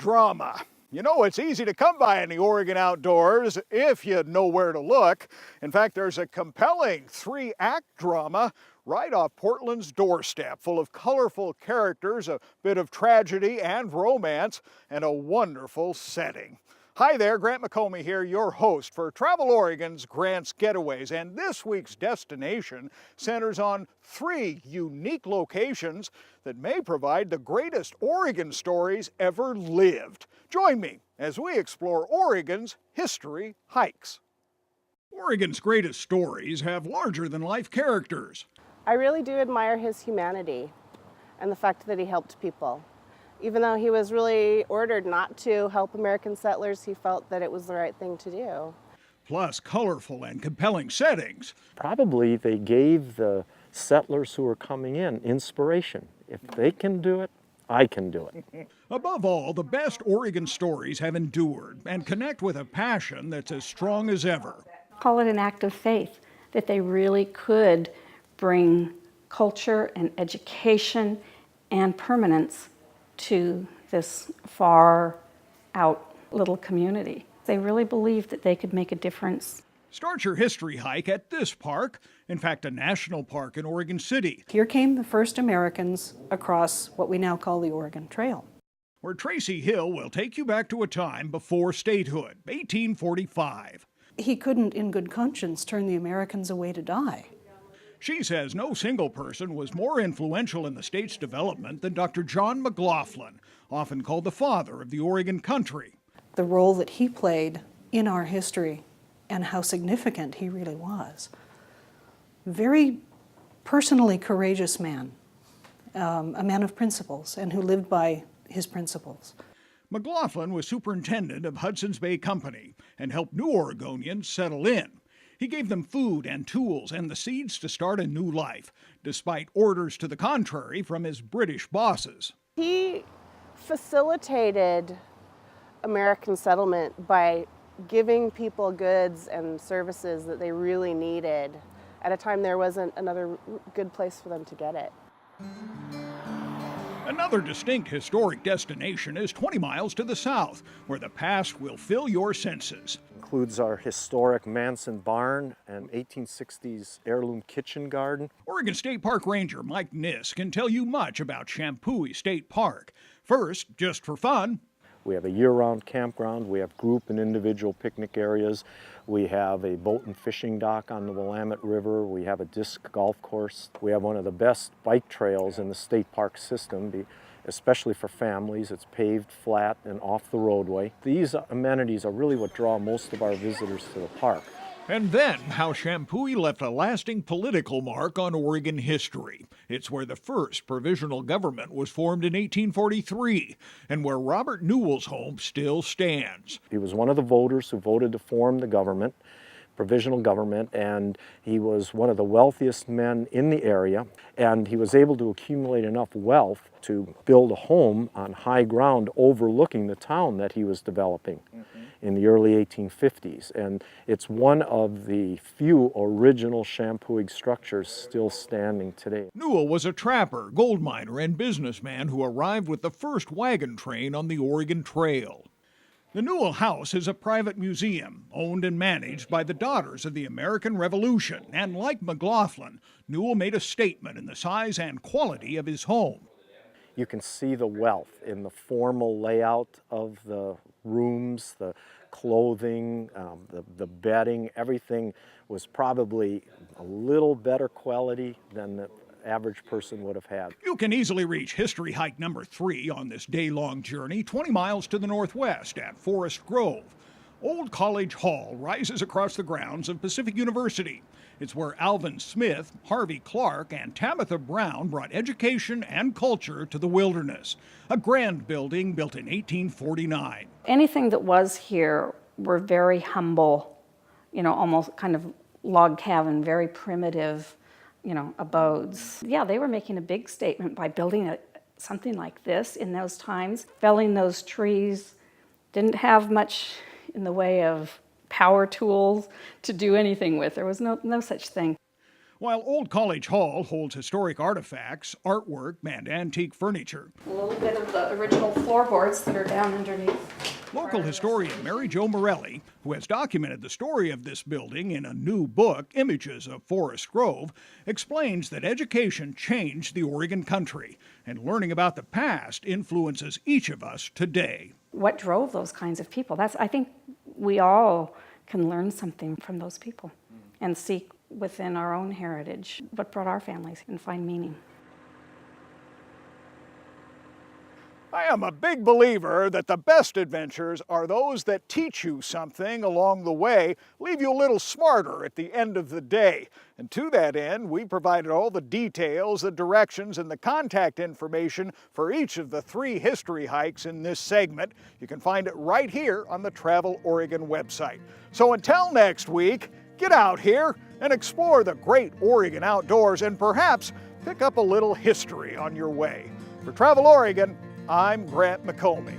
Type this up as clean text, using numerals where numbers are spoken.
drama. You know, it's easy to come by in the Oregon outdoors if you know where to look. In fact, there's a compelling 3-act drama right off Portland's doorstep, full of colorful characters, a bit of tragedy and romance, and a wonderful setting. Hi there, Grant McComey here, your host for Travel Oregon's Grant's Getaways, and this week's destination centers on 3 unique locations that may provide the greatest Oregon stories ever lived. Join me as we explore Oregon's history hikes. Oregon's greatest stories have larger-than-life characters. I really do admire his humanity and the fact that he helped people. Even though he was really ordered not to help American settlers, he felt that it was the right thing to do. Plus colorful and compelling settings. Probably they gave the settlers who were coming in inspiration. If they can do it, I can do it. Above all, the best Oregon stories have endured and connect with a passion that's as strong as ever. Call it an act of faith, that they really could bring culture and education and permanence to this far out little community. They really believed that they could make a difference. Start your history hike at this park, in fact a national park in Oregon City. Here came the first Americans across what we now call the Oregon Trail. Where Tracy Hill will take you back to a time before statehood, 1845. He couldn't in good conscience turn the Americans away to die. She says no single person was more influential in the state's development than Dr. John McLaughlin, often called the father of the Oregon country. The role that he played in our history and how significant he really was. Very personally courageous man, a man of principles and who lived by his principles. McLaughlin was superintendent of Hudson's Bay Company and helped new Oregonians settle in. He gave them food and tools and the seeds to start a new life, despite orders to the contrary from his British bosses. He facilitated American settlement by giving people goods and services that they really needed at a time there wasn't another good place for them to get it. Another distinct historic destination is 20 miles to the south, where the past will fill your senses. Includes our historic Manson barn and 1860s heirloom kitchen garden. Oregon State Park Ranger Mike Niss can tell you much about Shampooey State Park. First, just for fun, We have a year-round campground. We have group and individual picnic areas. We have a boat and fishing dock on the Willamette River. We have a disc golf course. We have one of the best bike trails in the state park system, especially for families. It's paved, flat, and off the roadway. These amenities are really what draw most of our visitors to the park. And then, how Shampooey left a lasting political mark on Oregon history. It's where the first provisional government was formed in 1843, and where Robert Newell's home still stands. He was one of the voters who voted to form the government, provisional government, and he was one of the wealthiest men in the area, and he was able to accumulate enough wealth to build a home on high ground overlooking the town that he was developing in the early 1850s. And it's one of the few original Shampooey structures still standing today. Newell was a trapper, gold miner, and businessman who arrived with the first wagon train on the Oregon Trail. The Newell House is a private museum, owned and managed by the Daughters of the American Revolution, and like McLaughlin, Newell made a statement in the size and quality of his home. You can see the wealth in the formal layout of the rooms, the clothing, the bedding. Everything was probably a little better quality than the average person would have had. You can easily reach history hike number 3 on this day-long journey, 20 miles to the northwest at Forest Grove. Old College Hall rises across the grounds of Pacific University. It's where Alvin Smith, Harvey Clark, and Tabitha Brown brought education and culture to the wilderness. A grand building built in 1849. Anything that was here were very humble, almost kind of log cabin, very primitive, abodes. Yeah, they were making a big statement by building something like this in those times. Felling those trees, didn't have much in the way of power tools to do anything with. There was no such thing. while Old College Hall holds historic artifacts, artwork, and antique furniture. A little bit of the original floorboards that are down underneath. Local historian Mary Jo Morelli, who has documented the story of this building in a new book, Images of Forest Grove, explains that education changed the Oregon country, and learning about the past influences each of us today. What drove those kinds of people? I think we all can learn something from those people and seek within our own heritage what brought our families and find meaning. I am a big believer that the best adventures are those that teach you something along the way, leave you a little smarter at the end of the day. And to that end, we provided all the details, the directions, and the contact information for each of the 3 history hikes in this segment. You can find it right here on the Travel Oregon website. So until next week, get out here and explore the great Oregon outdoors and perhaps pick up a little history on your way. For Travel Oregon, I'm Grant McComie.